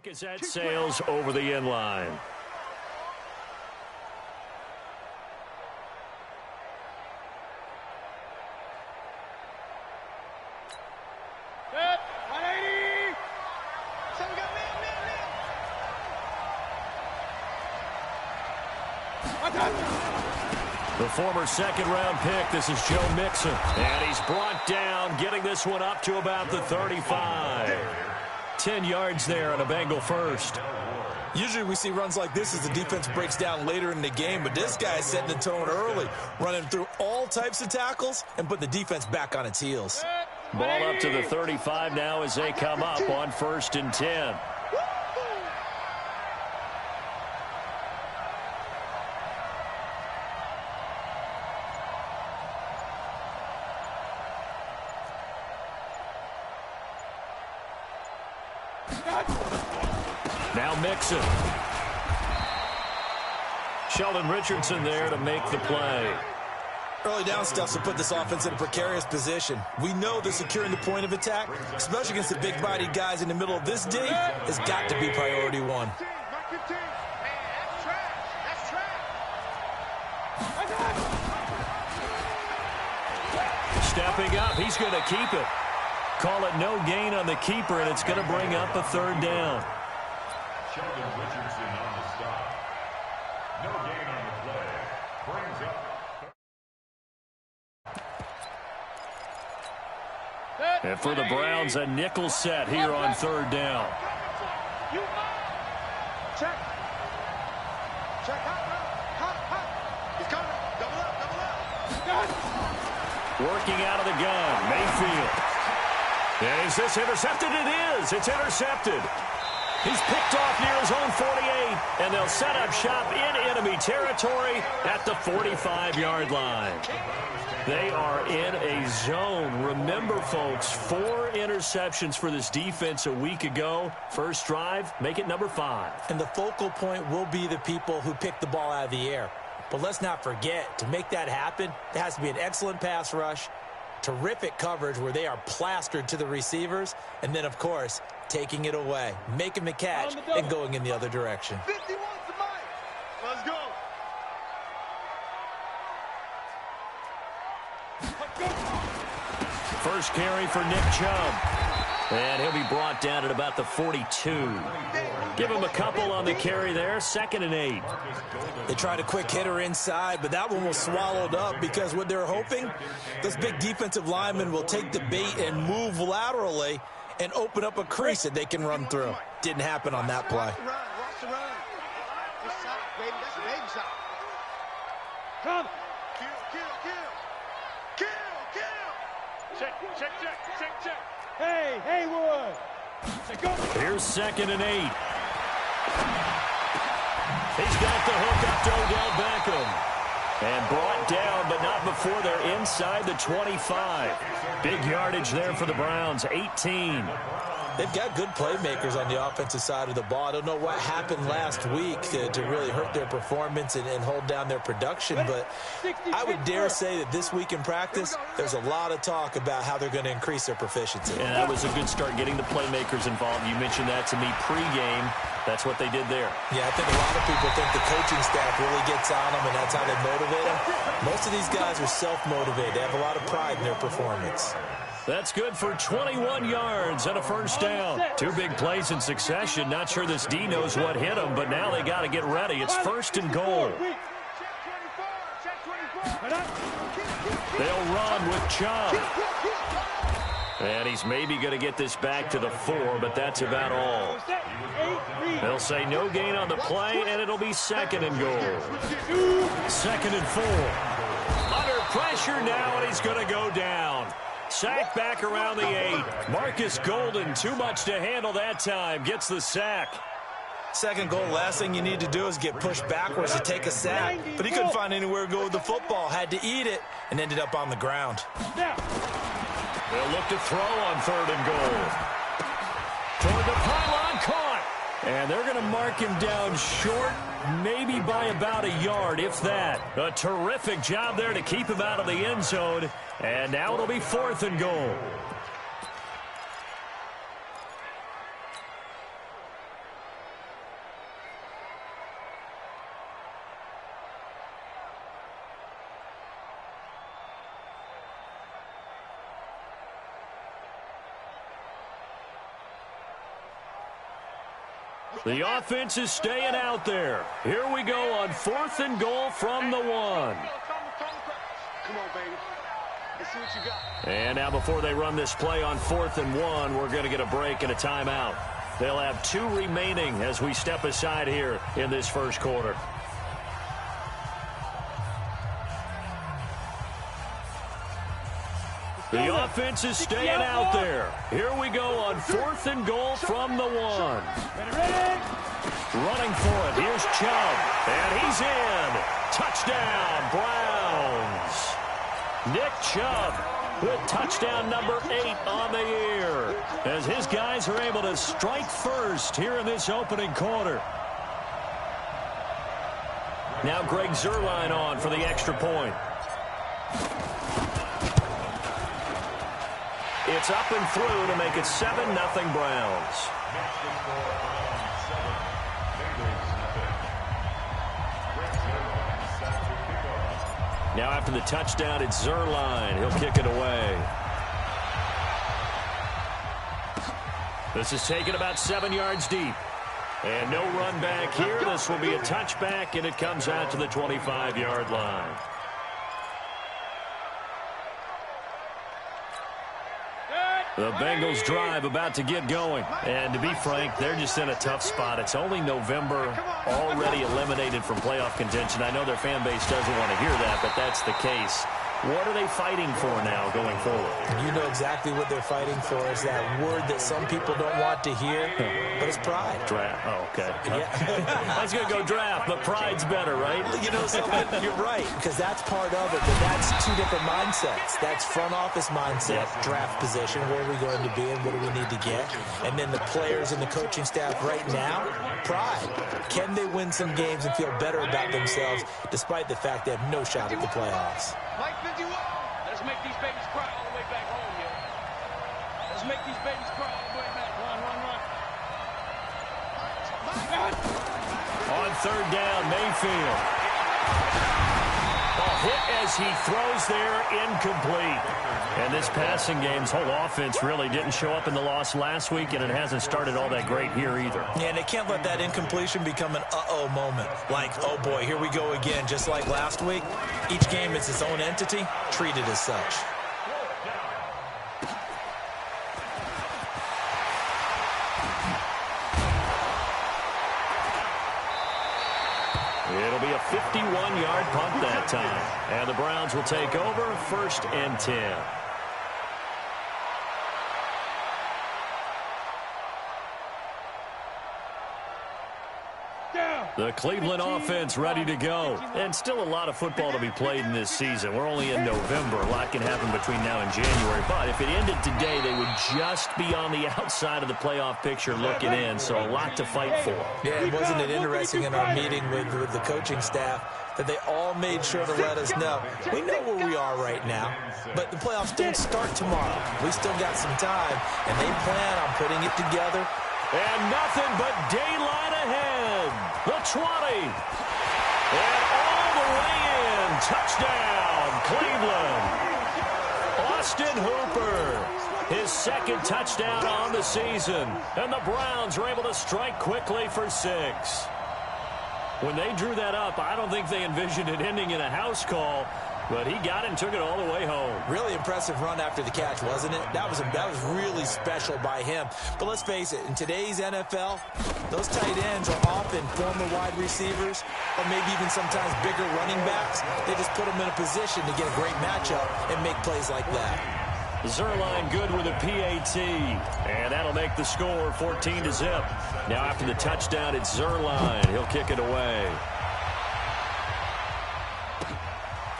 As that sails over the end line. Set, 180. So we got man. The former second-round pick, this is Joe Mixon. And he's brought down, getting this one up to about the 35. 10 yards there on a Bengal first. Usually we see runs like this as the defense breaks down later in the game, but this guy is setting the tone early, running through all types of tackles and putting the defense back on its heels. Ball up to the 35 now as they come up on 1st and 10. Now Mixon. Sheldon Richardson there to make the play. Early down stuff will put this offense in a precarious position. We know that securing the point of attack, especially against the big-bodied guys in the middle of this D, has got to be priority one. Stepping up, he's going to keep it. Call it no gain on the keeper, and it's going to bring up a 3rd down. Sheldon Richardson on the stop. No gain on the play. Brings up. And for the Browns, a nickel set here on 3rd down. Check. Hot. He's coming. Double up. Working out of the gun, Mayfield. And is this intercepted? It is. It's intercepted. He's picked off near his own 48, and they'll set up shop in enemy territory at the 45-yard line. They are in a zone. Remember, folks, 4 interceptions for this defense a week ago. First drive, make it number 5. And the focal point will be the people who pick the ball out of the air. But let's not forget, to make that happen, there has to be an excellent pass rush, terrific coverage where they are plastered to the receivers, and then, of course, taking it away, making the catch, and going in the other direction. 51 to Mike. Let's go. First carry for Nick Chubb. And he'll be brought down at about the 42. Give him a couple on the carry there. 2nd and 8. They tried a quick hitter inside, but that one was swallowed up because what they're hoping, this big defensive lineman will take the bait and move laterally and open up a crease that they can run through. Didn't happen on that play. Watch the run. This shot, baby. That's a baby shot. Come. Kill. Check. Hey, Haywood. Go. Here's 2nd and 8. He's got the hook up to Odell Beckham. And brought down, but not before they're inside the 25. Big yardage there for the Browns, 18. They've got good playmakers on the offensive side of the ball. I don't know what happened last week to really hurt their performance and hold down their production, but I would dare say that this week in practice, there's a lot of talk about how they're going to increase their proficiency. And that was a good start getting the playmakers involved. You mentioned that to me pregame. That's what they did there. Yeah, I think a lot of people think the coaching staff really gets on them, and that's how they motivate them. Most of these guys are self-motivated. They have a lot of pride in their performance. That's good for 21 yards and a 1st down. 2 big plays in succession. Not sure this D knows what hit them, but now they got to get ready. It's 1st and goal. They'll run with Chubb. And he's maybe going to get this back to the 4, but that's about all. They'll say no gain on the play, and it'll be 2nd and goal. 2nd and 4. Under pressure now, and he's going to go down. Sack back around the 8. Marcus Golden, too much to handle that time, gets the sack. 2nd goal, last thing you need to do is get pushed backwards to take a sack. But he couldn't find anywhere to go with the football, had to eat it, and ended up on the ground. They'll look to throw on 3rd and goal. Toward the pylon, caught. And they're going to mark him down short, maybe by about a yard, if that. A terrific job there to keep him out of the end zone. And now it'll be 4th and goal. The offense is staying out there. Here we go on 4th and goal from the 1. Come on, baby. Let's see what you got. And now before they run this play on 4th and 1, we're going to get a break and a timeout. They'll have 2 remaining as we step aside here in this first quarter. The offense is staying out there. Here we go on 4th and goal from the 1. Running for it. Here's Chubb. And he's in. Touchdown, Browns. Nick Chubb with touchdown number 8 on the year, as his guys are able to strike first here in this opening quarter. Now Greg Zuerlein on for the extra point. It's up and through to make it 7-0 Browns. Now after the touchdown, it's Zuerlein. He'll kick it away. This is taken about 7 yards deep. And no run back here. This will be a touchback, and it comes out to the 25-yard line. The Bengals drive about to get going. And to be frank, they're just in a tough spot. It's only November, already eliminated from playoff contention. I know their fan base doesn't want to hear that, but that's the case. What are they fighting for now going forward? You know exactly what they're fighting for. Is that word that some people don't want to hear, but it's pride. Draft. Oh, okay. Yeah. I was going to go draft, but pride's better, right? You know something? You're right, because that's part of it, but that's 2 different mindsets. That's front office mindset, draft position, where are we going to be and what do we need to get? And then the players and the coaching staff right now, pride. Can they win some games and feel better about themselves despite the fact they have no shot at the playoffs? Mike 51. Let's make these babies cry all the way back home here. Let's make these babies cry all the way back. Run. On 3rd down, Mayfield. A hit as he throws there, incomplete. And this passing game's whole offense really didn't show up in the loss last week, and it hasn't started all that great here either. Yeah, and they can't let that incompletion become an uh-oh moment. Like, oh boy, here we go again, just like last week. Each game is its own entity, treated as such. It'll be a 51-yard punt that time. And the Browns will take over 1st and 10. The Cleveland offense ready to go. And still a lot of football to be played in this season. We're only in November. A lot can happen between now and January. But if it ended today, they would just be on the outside of the playoff picture looking in. So a lot to fight for. Yeah, wasn't it interesting in our meeting with the coaching staff that they all made sure to let us know. We know where we are right now, but the playoffs don't start tomorrow. We still got some time, and they plan on putting it together. And nothing but daylight ahead. The 20. And all the way in. Touchdown, Cleveland. Austin Hooper. His 2nd touchdown on the season. And the Browns are able to strike quickly for 6. When they drew that up, I don't think they envisioned it ending in a house call. But he got it and took it all the way home. Really impressive run after the catch, wasn't it? That was really special by him. But let's face it, in today's NFL, those tight ends are often former wide receivers or maybe even sometimes bigger running backs. They just put them in a position to get a great matchup and make plays like that. Zuerlein good with a PAT. And that'll make the score 14-0. Now after the touchdown, it's Zuerlein. He'll kick it away.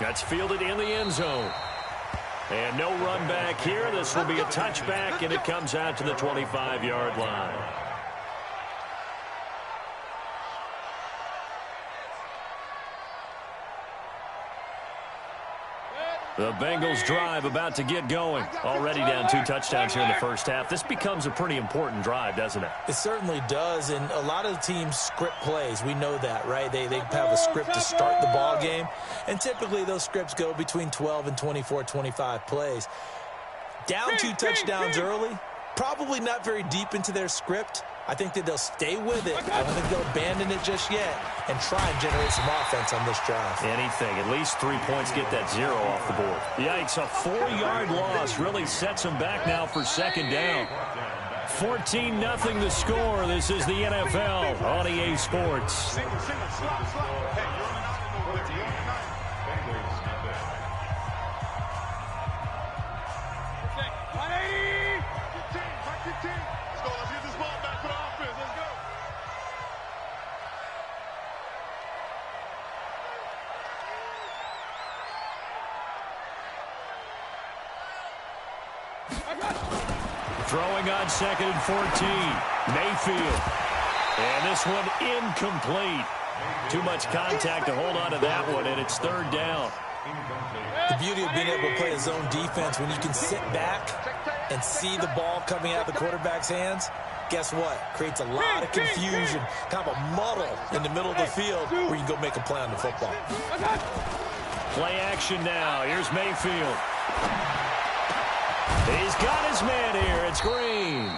That's fielded in the end zone. And no run back here. This will be a touchback, and it comes out to the 25-yard line. The Bengals drive about to get going. Already down 2 touchdowns here in the first half. This becomes a pretty important drive, doesn't it? It certainly does, and a lot of teams script plays. We know that, right? They have a script to start the ball game, and typically those scripts go between 12 and 24, 25 plays. Down 2 touchdowns early, probably not very deep into their script, I think that they'll stay with it. I don't think they'll abandon it just yet and try and generate some offense on this drive. Anything. At least 3 points, get that 0 off the board. Yikes, a 4-yard loss really sets them back now for second down. 14-0 the score. This is the NFL on EA Sports. Throwing on 2nd and 14. Mayfield. And this one incomplete. Too much contact to hold on to that one, and it's 3rd down. The beauty of being able to play a zone defense, when you can sit back and see the ball coming out of the quarterback's hands, guess what? Creates a lot of confusion, kind of a muddle in the middle of the field where you can go make a play on the football. Play action now. Here's Mayfield. He's got his man here. It's Green.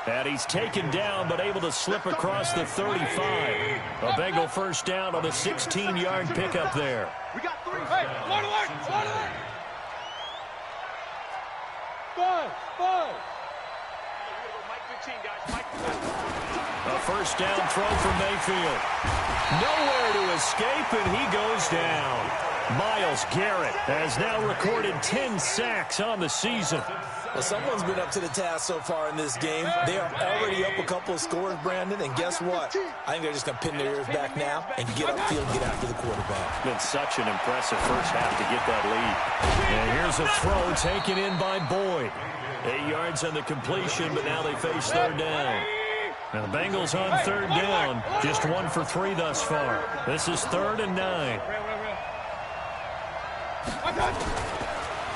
And he's taken down but able to slip across the 35. A Bengal first down on a 16-yard pickup there. We got 3. Hey, alert, alert. 5. Mike 15, guys. Mike 15. A first down throw from Mayfield. Nowhere to escape, and he goes down. Myles Garrett has now recorded 10 sacks on the season. Well, someone's been up to the task so far in this game. They are already up a couple of scores, Brandon, and guess what? I think they're just going to pin their ears back now and get upfield and get after the quarterback. Been such an impressive first half to get that lead. And here's a throw taken in by Boyd. 8 yards on the completion, but now they face 3rd down. Now the Bengals on 3rd down, just 1 for 3 thus far. This is 3rd and 9.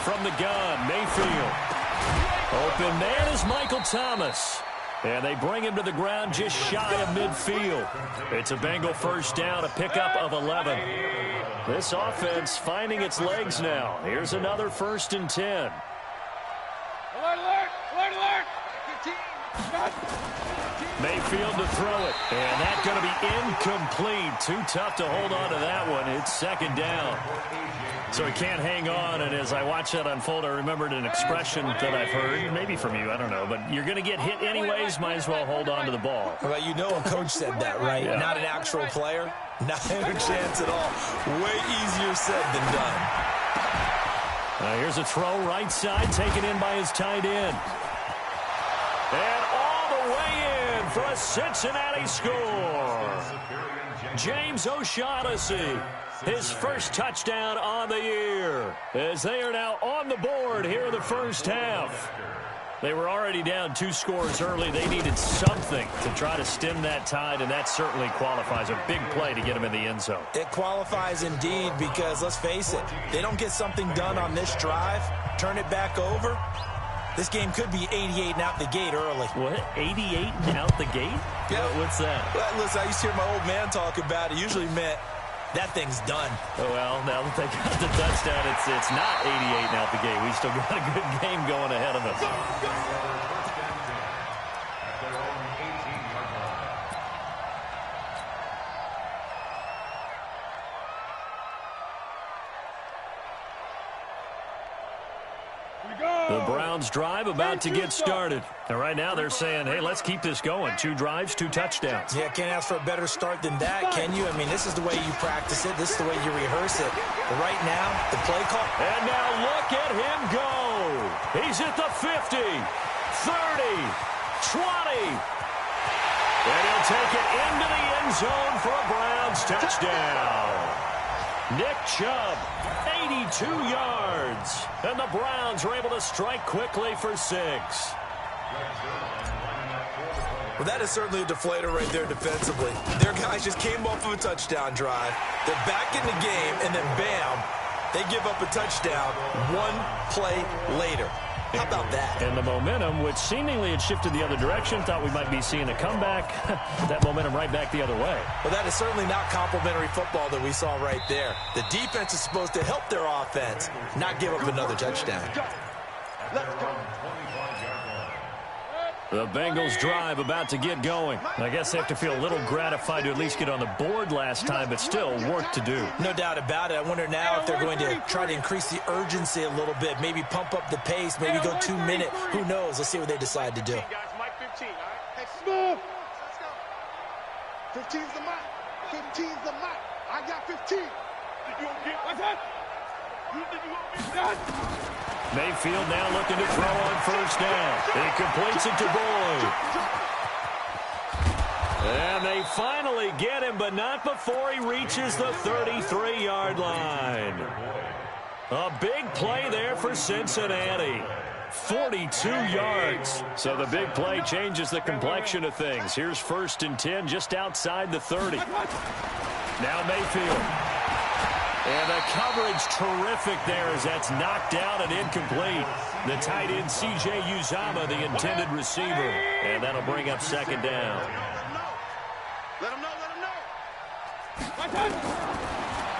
From the gun, Mayfield. Open man is Michael Thomas. And they bring him to the ground just shy of midfield. It's a Bengal first down, a pickup of 11. This offense finding its legs now. Here's another 1st and 10. Alert. Mayfield to throw it. And that's going to be incomplete. Too tough to hold on to that one. It's 2nd down. So he can't hang on, and as I watch that unfold, I remembered an expression that I've heard, maybe from you, I don't know, but you're going to get hit anyways, might as well hold on to the ball. Well, you know a coach said that, right? Yeah. Not an actual player, not a chance at all. Way easier said than done. Here's a throw right side, taken in by his tight end. And all the way in for a Cincinnati score. James O'Shaughnessy. His first touchdown on the year, as they are now on the board here in the first half. They were already down 2 scores early. They needed something to try to stem that tide, and that certainly qualifies. A big play to get them in the end zone. It qualifies indeed because, let's face it, they don't get something done on this drive, turn it back over, this game could be 88 and out the gate early. What? 88 and out the gate? Yeah. What's that? Well, listen, I used to hear my old man talk about it. Usually meant that thing's done. Oh, well, now that they got the touchdown, it's not 88 and out the gate. We still got a good game going ahead of us. The Browns drive about to get started. And right now they're saying, hey, let's keep this going. 2 drives, 2 touchdowns. Yeah, can't ask for a better start than that, can you? I mean, this is the way you practice it. This is the way you rehearse it. But right now, the play call. And now look at him go. He's at the 50, 30, 20. And he'll take it into the end zone for a Browns touchdown. Nick Chubb, 82 yards. And the Browns are able to strike quickly for 6. Well, that is certainly a deflator right there defensively. Their guys just came off of a touchdown drive. They're back in the game, and then bam, they give up a touchdown 1 play later. How about that? And the momentum, which seemingly had shifted the other direction, thought we might be seeing a comeback. That momentum right back the other way. Well, that is certainly not complimentary football that we saw right there. The defense is supposed to help their offense, not give up another touchdown. Let's go. The Bengals drive about to get going. I guess they have to feel a little gratified to at least get on the board last time, but still work to do. No doubt about it. I wonder now if they're going to try to increase the urgency a little bit, maybe pump up the pace, maybe go 2 minute. Who knows? Let's see what they decide to do. Mike 15, all right? Hey, smooth. Let's go. 15's the mark. 15's the mark. I got 15. Did you get what's that? You think you want me done? Mayfield now looking to throw on first down. He completes it to Boyd. And they finally get him, but not before he reaches the 33-yard line. A big play there for Cincinnati. 42 yards. So the big play changes the complexion of things. Here's 1st and 10 just outside the 30. Now Mayfield. And the coverage terrific there as that's knocked out and incomplete. The tight end C.J. Uzomah, the intended receiver. And that'll bring up 2nd down. Let him know.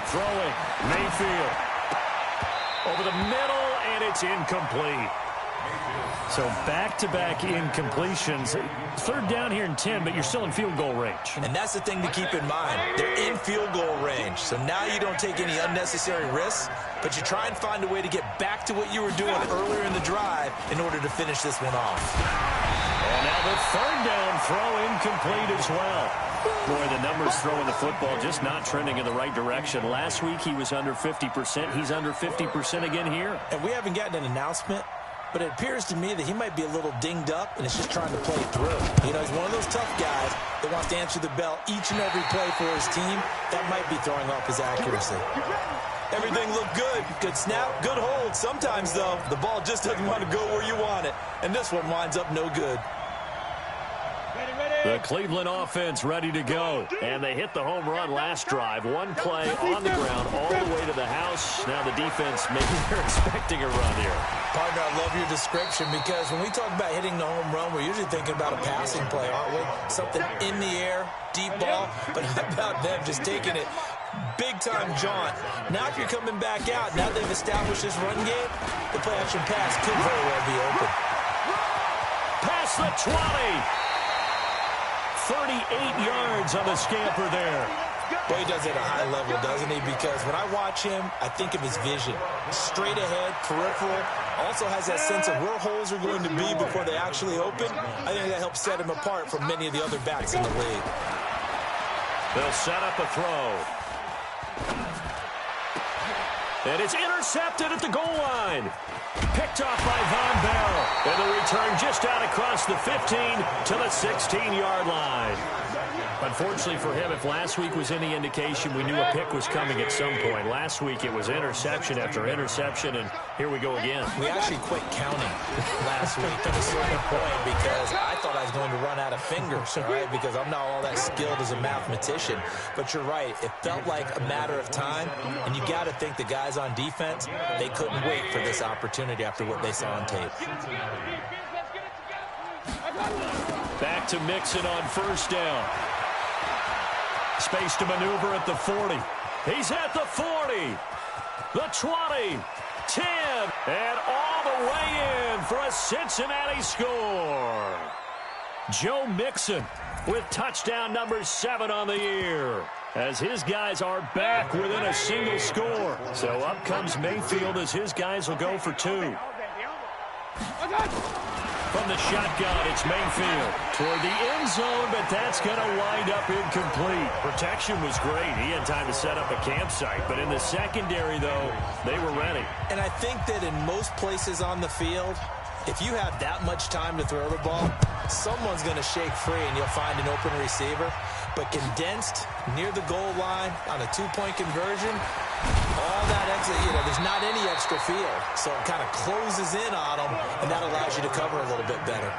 Throwing. Mayfield. Over the middle, and it's incomplete. So back-to-back incompletions. 3rd down here and 10, but you're still in field goal range. And that's the thing to keep in mind. They're in field goal range. So now you don't take any unnecessary risks, but you try and find a way to get back to what you were doing earlier in the drive in order to finish this one off. And now the 3rd down throw incomplete as well. Boy, the numbers throwing the football just not trending in the right direction. Last week he was under 50%. He's under 50% again here. And we haven't gotten an announcement, but it appears to me that he might be a little dinged up and is just trying to play through. You know, he's one of those tough guys that wants to answer the bell each and every play for his team. That might be throwing off his accuracy. Everything looked good. Good snap, good hold. Sometimes, though, the ball just doesn't want to go where you want it. And this one winds up no good. The Cleveland offense ready to go. And they hit the home run last drive. One play on the ground all the way to the house. Now the defense, maybe they're expecting a run here. Partner, I love your description because when we talk about hitting the home run, we're usually thinking about a passing play, aren't we? Something in the air, deep ball. But how about them just taking it big-time jaunt? Now if you're coming back out, now they've established this run game, the play-action pass could very well be open. Past the 20. 38 yards on the scamper there. Boy, he does it at a high level, doesn't he? Because when I watch him, I think of his vision. Straight ahead, peripheral. Also has that sense of where holes are going to be before they actually open. I think that helps set him apart from many of the other backs in the league. They'll set up a throw. And it's intercepted at the goal line. Picked off by Von Bell. And the return just out across the 15 to the 16-yard line. Unfortunately for him, if last week was any indication, we knew a pick was coming at some point. Last week it was interception after interception, and here we go again. We actually quit counting last week at a certain point because I thought I was going to run out of fingers, right? Because I'm not all that skilled as a mathematician. But you're right. It felt like a matter of time, and you got to think the guys on defense, they couldn't wait for this opportunity after what they saw on tape. Back to Mixon on first down. Space to maneuver at the 40. He's at the 40. The 20. 10. And all the way in for a Cincinnati score. Joe Mixon with touchdown number 7 on the year. As his guys are back within a single score. So up comes Mayfield as his guys will go for 2. From the shotgun, it's Mayfield toward the end zone, but that's going to wind up incomplete. Protection was great. He had time to set up a campsite, but in the secondary, though, they were ready. And I think that in most places on the field, if you have that much time to throw the ball, someone's going to shake free and you'll find an open receiver. But condensed near the goal line on a 2-point conversion, all that extra, there's not any extra field. So it kind of closes in on them, and that allows you to cover a little bit better.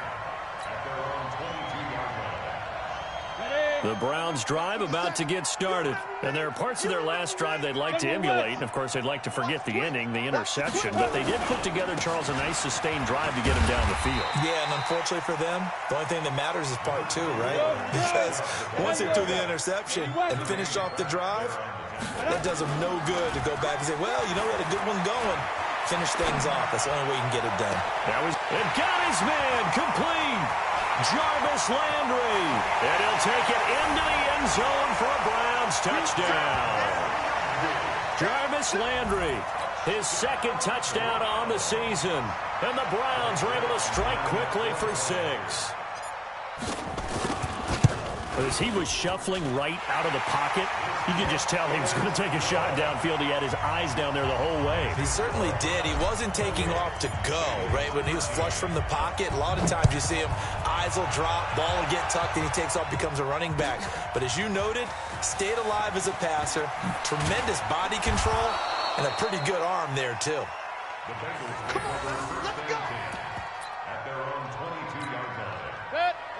The Browns drive about to get started. And there are parts of their last drive they'd like to emulate. And, of course, they'd like to forget the ending, the interception. But they did put together, Charles, a nice sustained drive to get him down the field. Yeah, and unfortunately for them, the only thing that matters is part 2, right? Because once they threw the interception and finished off the drive, that does them no good to go back and say, well, we had a good one going. Finish things off. That's the only way you can get it done. It got his man complete. Jarvis Landry. And he'll take it into the end zone for a Browns touchdown. Jarvis Landry, his second touchdown on the season. And the Browns were able to strike quickly for 6. As he was shuffling right out of the pocket, you could just tell he was going to take a shot downfield. He had his eyes down there the whole way. He certainly did. He wasn't taking off to go, right? When he was flush from the pocket, a lot of times you see him, eyes will drop, ball will get tucked, and he takes off, becomes a running back. But as you noted, stayed alive as a passer, tremendous body control, and a pretty good arm there, too. The Bengals take over first and 10 at their own 22-yard line.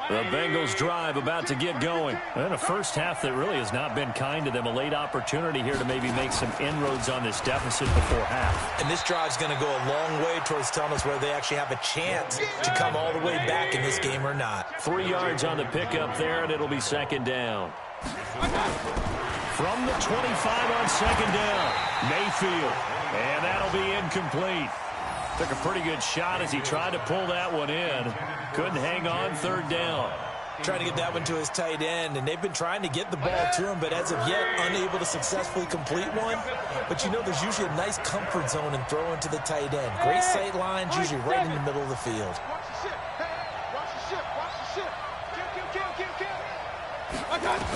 The Bengals drive about to get going. And a first half that really has not been kind to them. A late opportunity here to maybe make some inroads on this deficit before half. And this drive's going to go a long way towards telling us whether they actually have a chance to come all the way back in this game or not. 3 yards on the pickup there, and it'll be second down. From the 25 on second down, Mayfield. And that'll be incomplete. Took a pretty good shot as he tried to pull that one in. Couldn't hang on third down. Trying to get that one to his tight end, and they've been trying to get the ball to him, but as of yet, unable to successfully complete one. But you know there's usually a nice comfort zone in throwing to the tight end. Great sight lines, usually right in the middle of the field. Watch the ship. Hey, watch the ship. Watch the ship. Kill. I got it.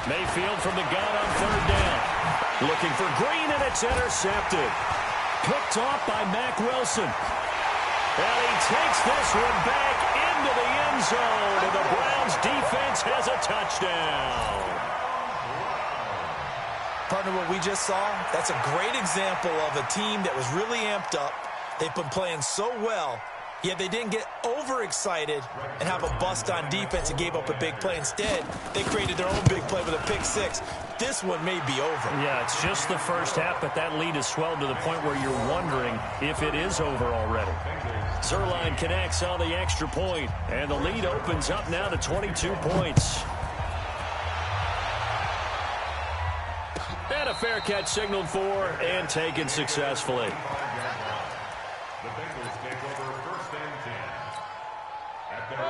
Mayfield from the gun on third down. Looking for Green, and it's intercepted. Picked off by Mack Wilson. And he takes this one back into the end zone, and the Browns defense has a touchdown. Partner, what we just saw, that's a great example of a team that was really amped up. They've been playing so well, yet they didn't get overexcited and have a bust on defense and gave up a big play. Instead, they created their own big play with a pick 6. This one may be over. Yeah, it's just the first half, but that lead has swelled to the point where you're wondering if it is over already. Zerline connects on the extra point, and the lead opens up now to 22 points. And a fair catch signaled for and taken successfully.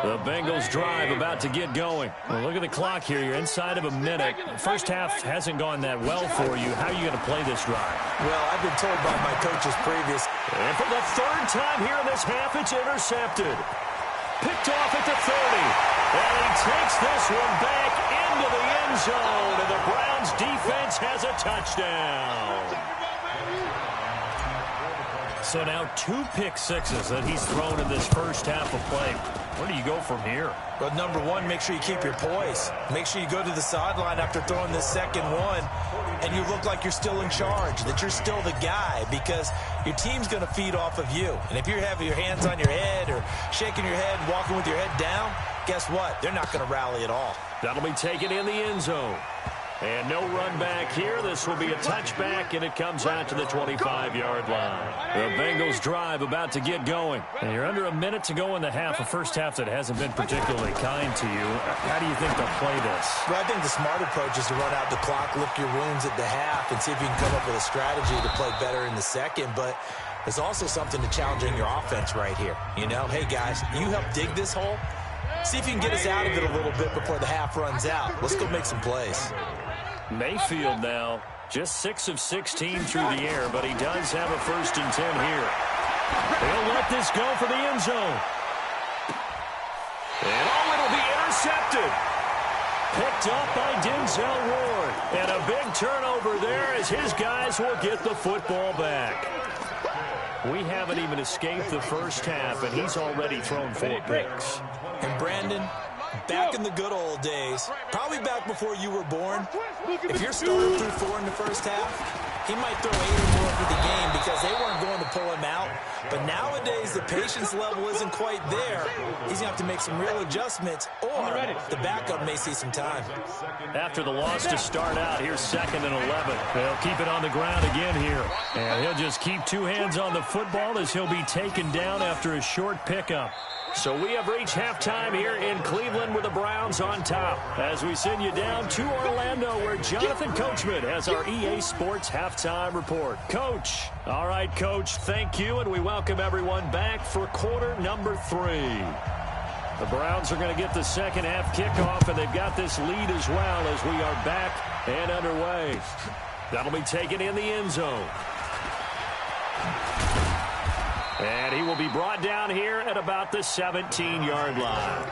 The Bengals drive about to get going. Well, look at the clock here. You're inside of a minute. The first half hasn't gone that well for you. How are you going to play this drive? Well, I've been told by my coaches previous. And for the third time here in this half, it's intercepted. Picked off at the 30. And he takes this one back into the end zone. And the Browns defense has a touchdown. So now 2 pick sixes that he's thrown in this first half of play. Where do you go from here? Well, number one, make sure you keep your poise. Make sure you go to the sideline after throwing this second one, and you look like you're still in charge, that you're still the guy, because your team's going to feed off of you. And if you're having your hands on your head or shaking your head and walking with your head down, guess what? They're not going to rally at all. That'll be taken in the end zone. And no run back here. This will be a touchback, and it comes out to the 25-yard line. The Bengals drive about to get going. And you're under a minute to go in the half, a first half that hasn't been particularly kind to you. How do you think they'll play this? Well, I think the smart approach is to run out the clock, lick your wounds at the half, and see if you can come up with a strategy to play better in the second. But there's also something to challenging your offense right here. You know, hey, guys, you help dig this hole. See if you can get us out of it a little bit before the half runs out. Let's go make some plays. Mayfield now, just 6 of 16 through the air, but he does have a 1st and 10 here. He'll let this go for the end zone. And it'll be intercepted. Picked up by Denzel Ward. And a big turnover there as his guys will get the football back. We haven't even escaped the first half, and he's already thrown 4 picks. And Brandon, back in the good old days, probably back before you were born, if your starter threw 4 in the first half, he might throw 8 or more for the game because they weren't going to pull him out. But nowadays, the patience level isn't quite there. He's going to have to make some real adjustments, or the backup may see some time. After the loss to start out, here's 2nd and 11. They'll keep it on the ground again here. And he'll just keep 2 hands on the football as he'll be taken down after a short pickup. So we have reached halftime here in Cleveland with the Browns on top. As we send you down to Orlando, where Jonathan Coachman has our EA Sports Halftime Report. Coach. All right, Coach, thank you, and we welcome everyone back for quarter number 3. The Browns are going to get the second half kickoff, and they've got this lead as well as we are back and underway. That'll be taken in the end zone. And he will be brought down here at about the 17-yard line.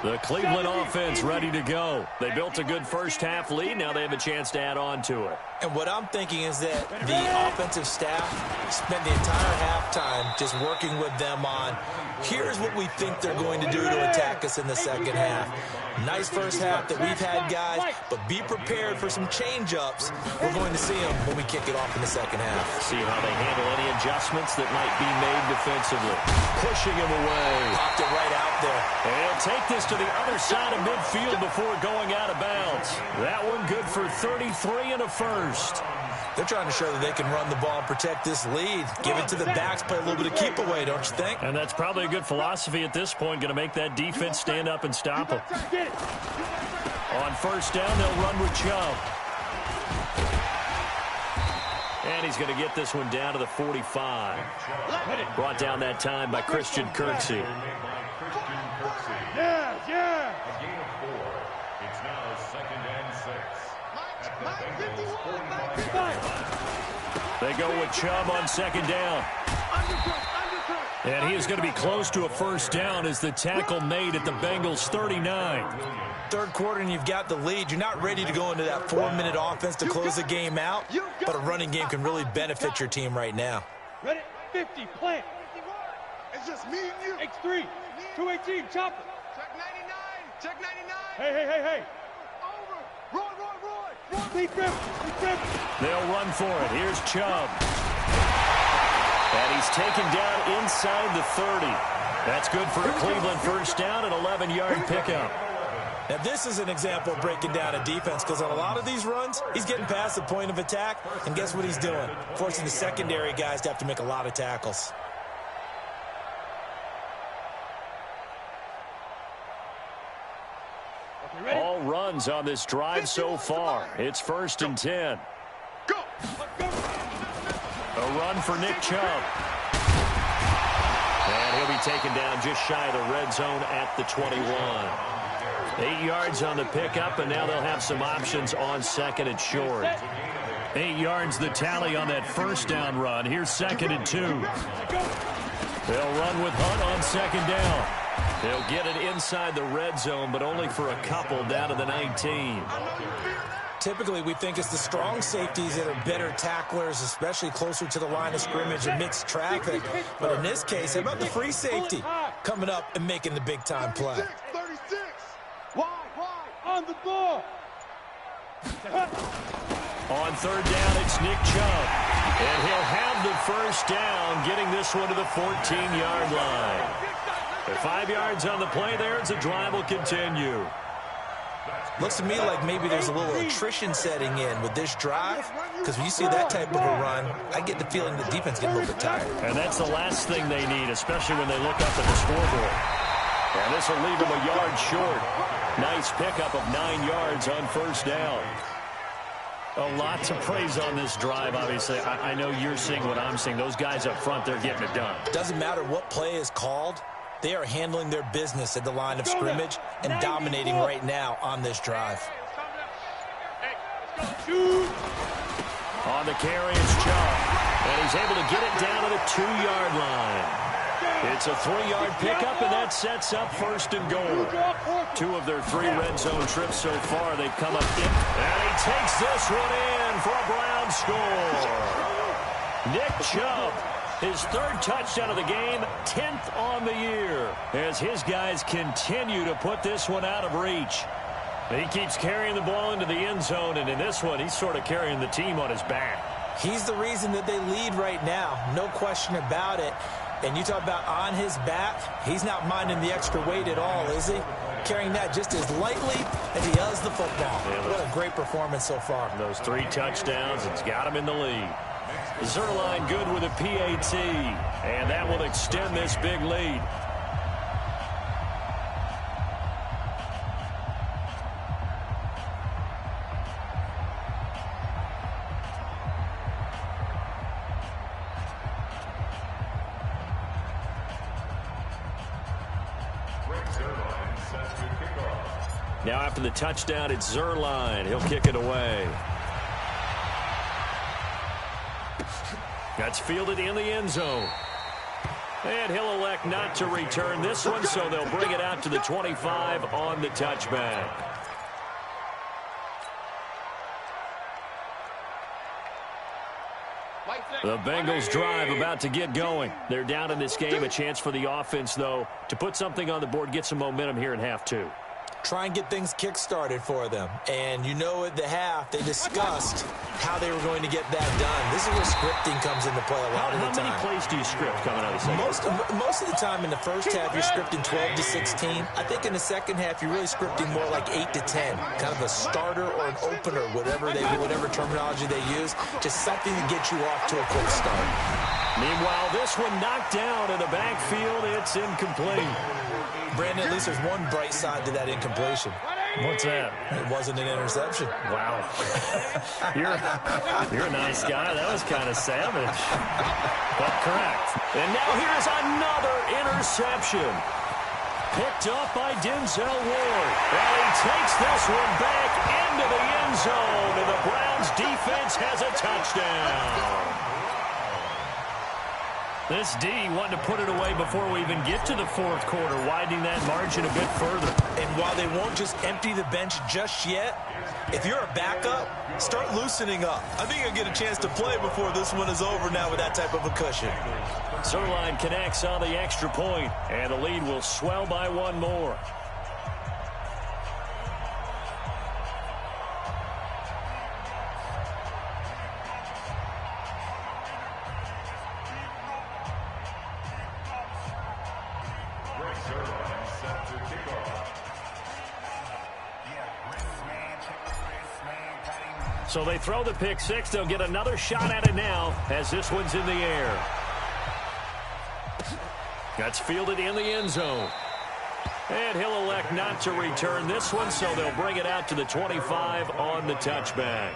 The Cleveland offense ready to go. They built a good first-half lead. Now they have a chance to add on to it. And what I'm thinking is that the offensive staff spent the entire halftime just working with them on, here's what we think they're going to do to attack us in the second half. Nice first half that we've had, guys, but be prepared for some change-ups. We're going to see them when we kick it off in the second half. See how they handle any adjustments that might be made defensively. Pushing him away. Popped it right out there. And he'll take this to the other side of midfield before going out of bounds. That one good for 33 and a first. They're trying to show that they can run the ball and protect this lead. Give it to the backs, play a little bit of keep away, don't you think? And that's probably a good philosophy at this point, going to make that defense stand up and stop them. On first down, they'll run with Chubb. And he's going to get this one down to the 45. Brought down that time by Christian Kirksey. Yeah. A gain of 4. It's now 2nd and 6. They go with Chubb on second down. And he is going to be close to a first down as the tackle made at the Bengals' 39. Third quarter and you've got the lead. You're not ready to go into that 4-minute offense to close the game out, but a running game can really benefit your team right now. Ready? 50, plant. It's just me and you. X3, 218, chopper. Check 99. Check 99. Hey. Over. Roy. Deep grip. They'll run for it. Here's Chubb. And he's taken down inside the 30. That's good for a Cleveland first down, an 11-yard pickup. Now, this is an example of breaking down a defense because on a lot of these runs, he's getting past the point of attack, and guess what he's doing? Forcing the secondary guys to have to make a lot of tackles. All runs on this drive so far. It's 1st and 10. Go. A run for Nick Chubb. And he'll be taken down just shy of the red zone at the 21. 8 yards on the pickup, and now they'll have some options on second and short. 8 yards the tally on that first down run. Here's 2nd and 2. They'll run with Hunt on second down. They'll get it inside the red zone, but only for a couple down to the 19. Typically, we think it's the strong safeties that are better tacklers, especially closer to the line of scrimmage amidst traffic. But in this case, how about the free safety coming up and making the big-time play? 36. Wide. On the ball. On third down, it's Nick Chubb. And he'll have the first down, getting this one to the 14-yard line. With 5 yards on the play there, as the drive will continue. Looks to me like maybe there's a little attrition setting in with this drive, because when you see that type of a run, I get the feeling the defense gets a little bit tired. And that's the last thing they need, especially when they look up at the scoreboard. And this will leave them a yard short. Nice pickup of 9 yards on first down. A lot to praise on this drive, obviously. I know you're seeing what I'm seeing. Those guys up front, they're getting it done. Doesn't matter what play is called. They are handling their business at the line of scrimmage and dominating right now on this drive. On the carry is Chubb. And he's able to get it down to the 2-yard line. It's a 3-yard pickup, and that sets up 1st and goal. 2 of their 3 red zone trips so far, they've come up in. And he takes this one in for a Browns score. Nick Chubb, his 3rd touchdown of the game, 10th on the year, as his guys continue to put this one out of reach. He keeps carrying the ball into the end zone, and in this one, he's sort of carrying the team on his back. He's the reason that they lead right now, no question about it. And you talk about on his back, he's not minding the extra weight at all, is he? Carrying that just as lightly as he does the football. What a great performance so far. Those 3 touchdowns, it's got him in the lead. Zerline good with a PAT, and that will extend this big lead. Now after the touchdown, it's Zerline. He'll kick it away. That's fielded in the end zone. And he'll elect not to return this one, so they'll bring it out to the 25 on the touchback. The Bengals drive about to get going. They're down in this game. A chance for the offense, though, to put something on the board, get some momentum here in half two. Try and get things kick-started for them. And you know at the half, they discussed how they were going to get that done. This is where scripting comes into play a lot of the time. How many plays do you script coming out of the second? Most of the time in the first half, you're scripting 12 to 16. I think in the second half, you're really scripting more like 8 to 10. Kind of a starter or an opener, whatever terminology they use. Just something to get you off to a quick start. Meanwhile, this one knocked down in the backfield. It's incomplete. Brandon, at least there's one bright side to that incompletion. What's that? It wasn't an interception. Wow. You're a nice guy. That was kind of savage. But correct. And now here's another interception. Picked up by Denzel Ward. And he takes this one back into the end zone. And the Browns defense has a touchdown. This D wanted to put it away before we even get to the fourth quarter, widening that margin a bit further. And while they won't just empty the bench just yet, if you're a backup, start loosening up. I think you'll get a chance to play before this one is over now with that type of a cushion. Zerline connects on the extra point, and the lead will swell by one more. So they throw the pick six. They'll get another shot at it now as this one's in the air. That's fielded in the end zone. And he'll elect not to return this one, so they'll bring it out to the 25 on the touchback.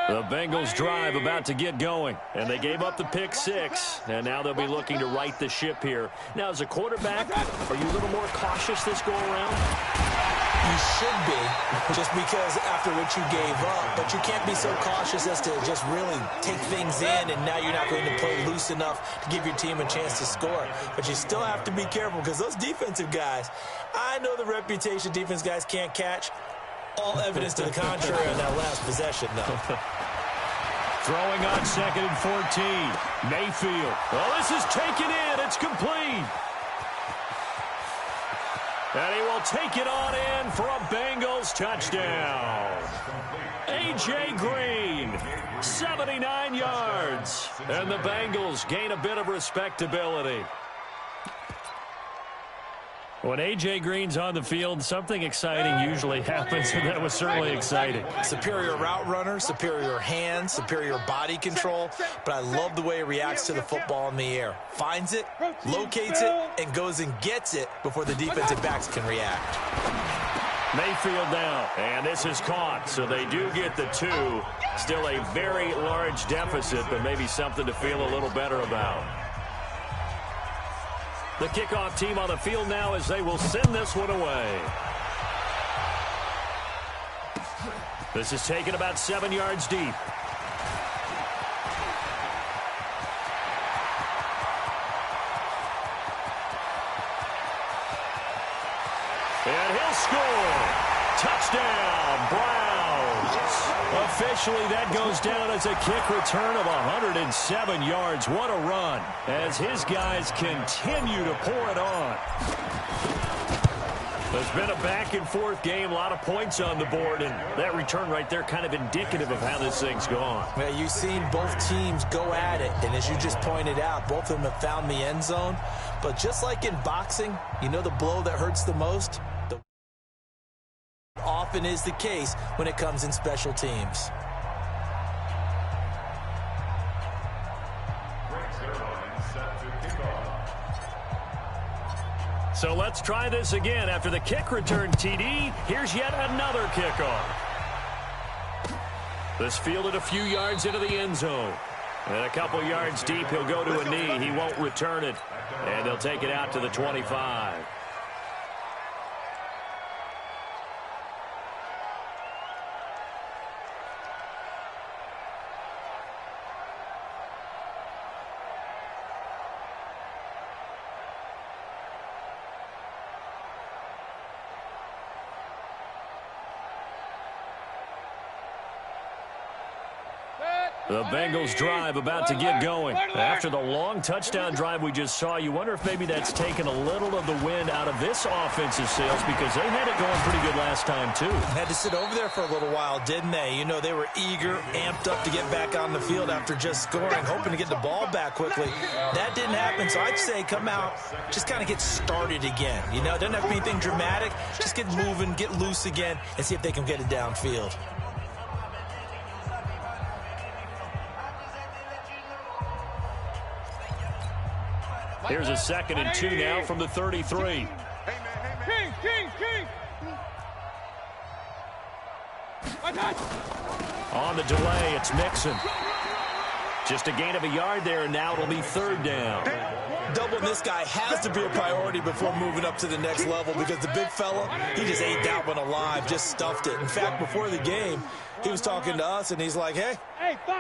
The Bengals drive about to get going, and they gave up the pick six, and now they'll be looking to right the ship here. Now, as a quarterback, are you a little more cautious this go-around? You should be, just because after what you gave up, but you can't be so cautious as to just really take things in, and now you're not going to play loose enough to give your team a chance to score. But you still have to be careful, because those defensive guys, I know the reputation defense guys can't catch. All evidence to the contrary on that last possession, though. Throwing on 2nd and 14. Mayfield. Well, this is taken in. It's complete. And he will take it on in for a Bengals touchdown. A.J. Green, 79 yards. And the Bengals gain a bit of respectability. When A.J. Green's on the field, something exciting usually happens, and that was certainly exciting. Superior route runner, superior hands, superior body control, but I love the way he reacts to the football in the air. Finds it, locates it, and goes and gets it before the defensive backs can react. Mayfield now, and this is caught, so they do get the two. Still a very large deficit, but maybe something to feel a little better about. The kickoff team on the field now as they will send this one away. This is taken about 7 yards deep. And he'll score. Touchdown, Browns. Officially, that goes down as a kick return of 107 yards. What a run as his guys continue to pour it on. There's been a back-and-forth game, a lot of points on the board, and that return right there kind of indicative of how this thing's gone. Well, you've seen both teams go at it, and as you just pointed out, both of them have found the end zone. But just like in boxing, you know the blow that hurts the most? Often is the case when it comes in special teams. So let's try this again. After the kick return TD, here's yet another kickoff. This fielded a few yards into the end zone. And a couple yards deep, he'll go to a knee. He won't return it. And they'll take it out to the 25. The Bengals drive about to get going. After the long touchdown drive we just saw, you wonder if maybe that's taken a little of the wind out of this offensive sails because they had it going pretty good last time, too. Had to sit over there for a little while, didn't they? You know, they were eager, amped up to get back on the field after just scoring, hoping to get the ball back quickly. That didn't happen, so I'd say come out, just kind of get started again. You know, it doesn't have to be anything dramatic. Just get moving, get loose again, and see if they can get it downfield. Here's a 2nd and 2 now from the 33. On the delay, it's Mixon. Just a gain of a yard there, and now it'll be 3rd down. Doubling this guy has to be a priority before moving up to the next level because the big fella, he just ate that one alive, just stuffed it. In fact, before the game, he was talking to us, and he's like, hey,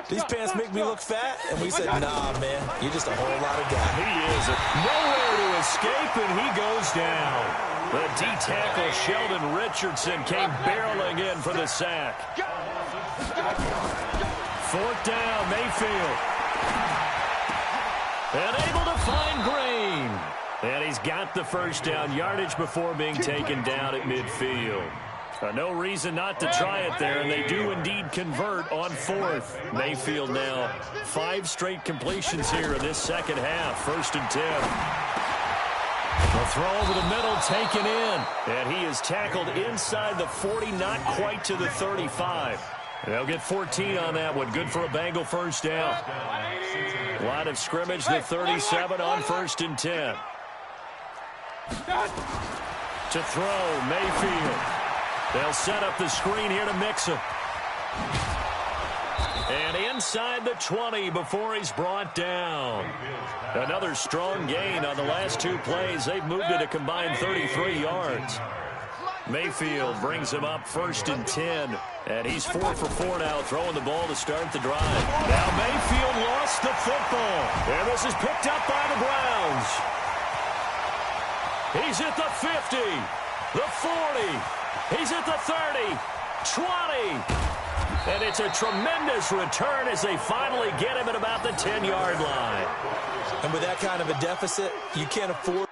these pants make me look fat? And we said, nah, man, you're just a whole lot of guy. He is nowhere to escape, and he goes down. The D-tackle Sheldon Richardson came barreling in for the sack. 4th down, Mayfield. And able to find Green. And he's got the 1st down yardage before being taken down at midfield. No reason not to try it there, and they do indeed convert on 4th. Mayfield now 5 straight completions here in this second half. 1st and 10. The throw over the middle taken in, and he is tackled inside the 40, not quite to the 35. They'll get 14 on that one. Good for a Bengal 1st down. Line of scrimmage, the 37 on 1st and 10. To throw, Mayfield. They'll set up the screen here to Mixon. And inside the 20 before he's brought down. Another strong gain on the last 2 plays. They've moved it a combined 33 yards. Mayfield brings him up 1st and 10. And he's 4 for 4 now, throwing the ball to start the drive. Now Mayfield lost the football. And this is picked up by the Browns. He's at the 50, the 40. He's at the 30, 20. And it's a tremendous return as they finally get him at about the 10-yard line. And with that kind of a deficit, you can't afford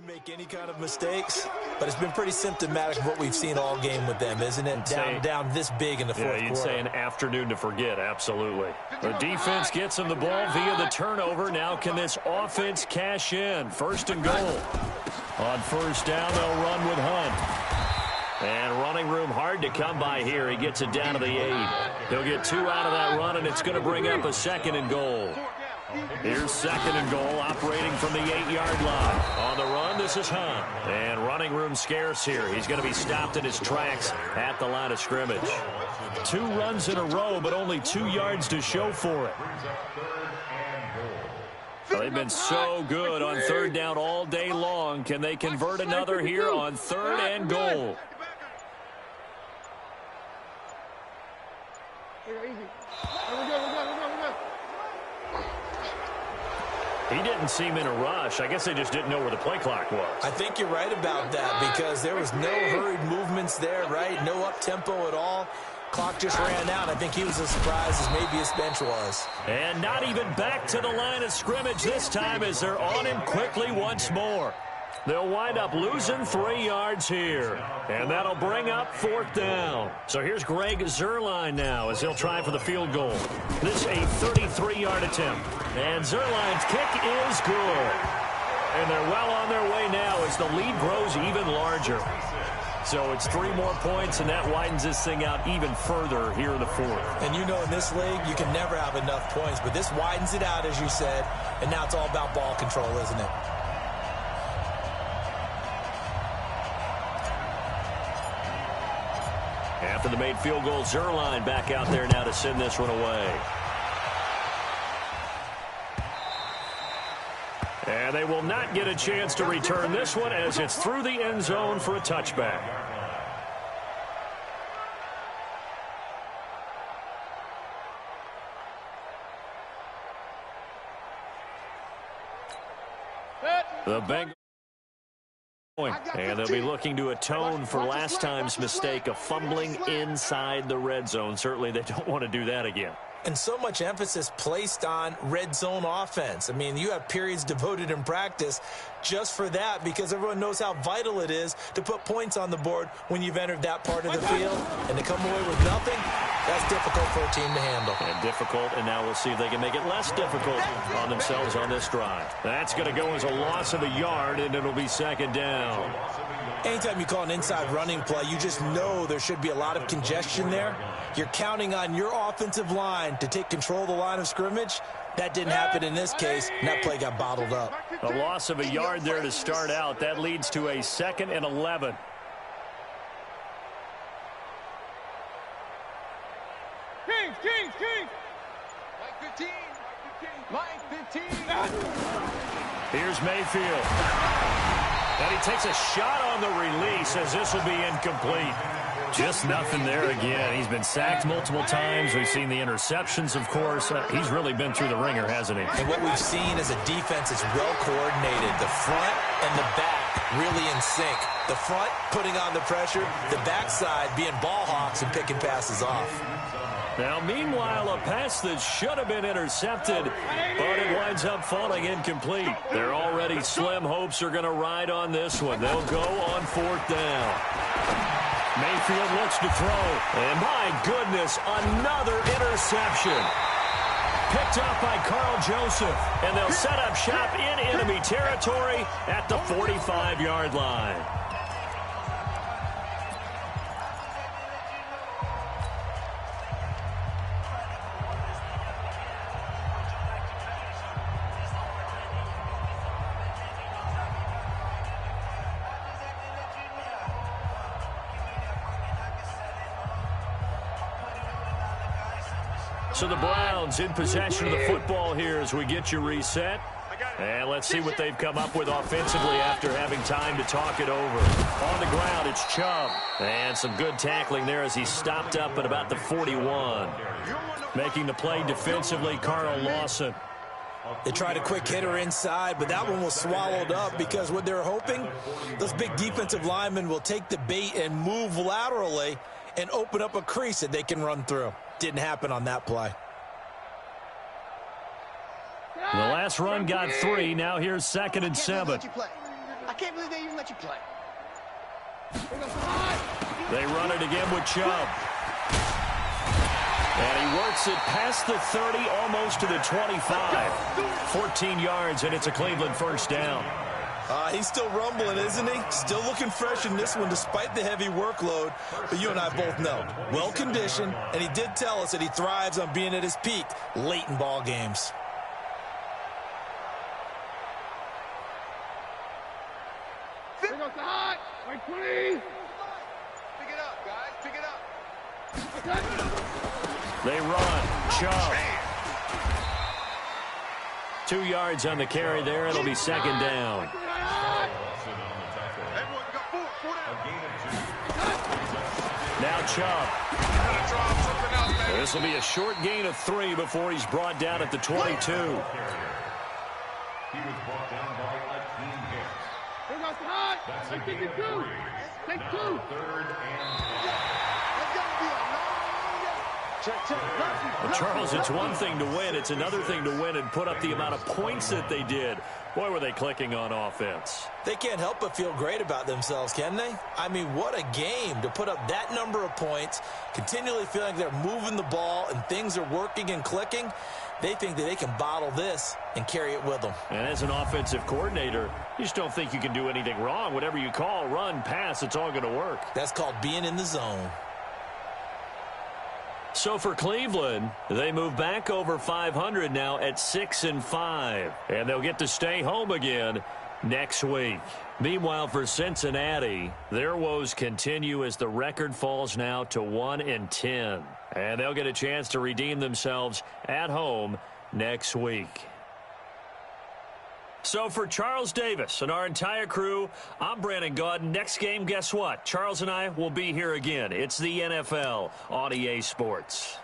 make any kind of mistakes, but it's been pretty symptomatic of what we've seen all game with them, isn't it? Down this big in the fourth quarter. You'd say an afternoon to forget, absolutely. The defense gets them the ball via the turnover. Now can this offense cash in? 1st and goal. On 1st down, they'll run with Hunt. And running room hard to come by here. He gets it down to the 8. He'll get 2 out of that run, and it's going to bring up a 2nd and goal. Here's 2nd and goal, operating from the 8-yard line. On the run, this is Hunt. And running room scarce here. He's going to be stopped in his tracks at the line of scrimmage. 2 runs in a row, but only 2 yards to show for it. They've been so good on 3rd down all day long. Can they convert another here on 3rd and goal? He didn't seem in a rush. I guess they just didn't know where the play clock was. I think you're right about that because there was no hurried movements there, right? No up-tempo at all. Clock just ran out. I think he was as surprised as maybe his bench was. And not even back to the line of scrimmage this time as they're on him quickly once more. They'll wind up losing 3 yards here. And that'll bring up 4th down. So here's Greg Zuerlein now as he'll try for the field goal. This a 33-yard attempt. And Zuerlein's kick is good. And they're well on their way now as the lead grows even larger. So it's 3 more points, and that widens this thing out even further here in the fourth. And you know in this league, you can never have enough points, but this widens it out, as you said, and now it's all about ball control, isn't it? After the made field goal, Zerline back out there now to send this one away. And they will not get a chance to return this one as it's through the end zone for a touchback. The Bengals. And they'll be looking to atone for last time's mistake of fumbling inside the red zone. Certainly they don't want to do that again. And so much emphasis placed on red zone offense. I mean, you have periods devoted in practice just for that because everyone knows how vital it is to put points on the board when you've entered that part of the field. And to come away with nothing, that's difficult for a team to handle. And difficult, and now we'll see if they can make it less difficult on themselves on this drive. That's going to go as a loss of a yard, and it'll be second down. Anytime you call an inside running play, you just know there should be a lot of congestion there. You're counting on your offensive line to take control of the line of scrimmage. That didn't happen in this case, and that play got bottled up. A loss of a yard there to start out. That leads to a 2nd and 11. King. Mike 15. Here's Mayfield. And he takes a shot on the release as this will be incomplete. Just nothing there again. He's been sacked multiple times. We've seen the interceptions, of course. He's really been through the ringer, hasn't he? And what we've seen is a defense that's well coordinated. The front and the back really in sync. The front putting on the pressure, the backside being ball hawks and picking passes off. Now, meanwhile, a pass that should have been intercepted, but it winds up falling incomplete. Their already slim hopes are going to ride on this one. They'll go on 4th down. Mayfield looks to throw, and my goodness, another interception. Picked up by Carl Joseph, and they'll set up shop in enemy territory at the 45-yard line. So the Browns in possession of the football here as we get you reset. And let's see what they've come up with offensively after having time to talk it over. On the ground, it's Chubb. And some good tackling there as he stopped up at about the 41. Making the play defensively, Carl Lawson. They tried a quick hitter inside, but that one was swallowed up because what they're hoping, those big defensive linemen will take the bait and move laterally and open up a crease that they can run through. Didn't happen on that play. The last run got 3. Now here's 2nd and 7. I can't believe they even let you play. They run it again with Chubb. And he works it past the 30, almost to the 25. 14 yards, and it's a Cleveland first down. He's still rumbling, isn't he? Still looking fresh in this one despite the heavy workload. But you and I both know, well-conditioned, and he did tell us that he thrives on being at his peak late in ball games. Pick it up, guys. Pick it up. They run. Chubb. 2 yards on the carry there. It'll be 2nd down. Now Chubb. This will be a short gain of 3 before he's brought down at the 22. He was brought down by Akeem Hicks. That's a gain of 3. Now 3rd and 10. Well, Charles, it's one thing to win. It's another thing to win and put up the amount of points that they did. Boy, were they clicking on offense. They can't help but feel great about themselves, can they? I mean, what a game to put up that number of points, continually feeling like they're moving the ball and things are working and clicking. They think that they can bottle this and carry it with them. And as an offensive coordinator, you just don't think you can do anything wrong. Whatever you call, run, pass, it's all going to work. That's called being in the zone. So for Cleveland, they move back over 500 now at 6-5. And they'll get to stay home again next week. Meanwhile, for Cincinnati, their woes continue as the record falls now to 1-10. And they'll get a chance to redeem themselves at home next week. So for Charles Davis and our entire crew, I'm Brandon Gaudin. Next game, guess what? Charles and I will be here again. It's the NFL on EA Sports.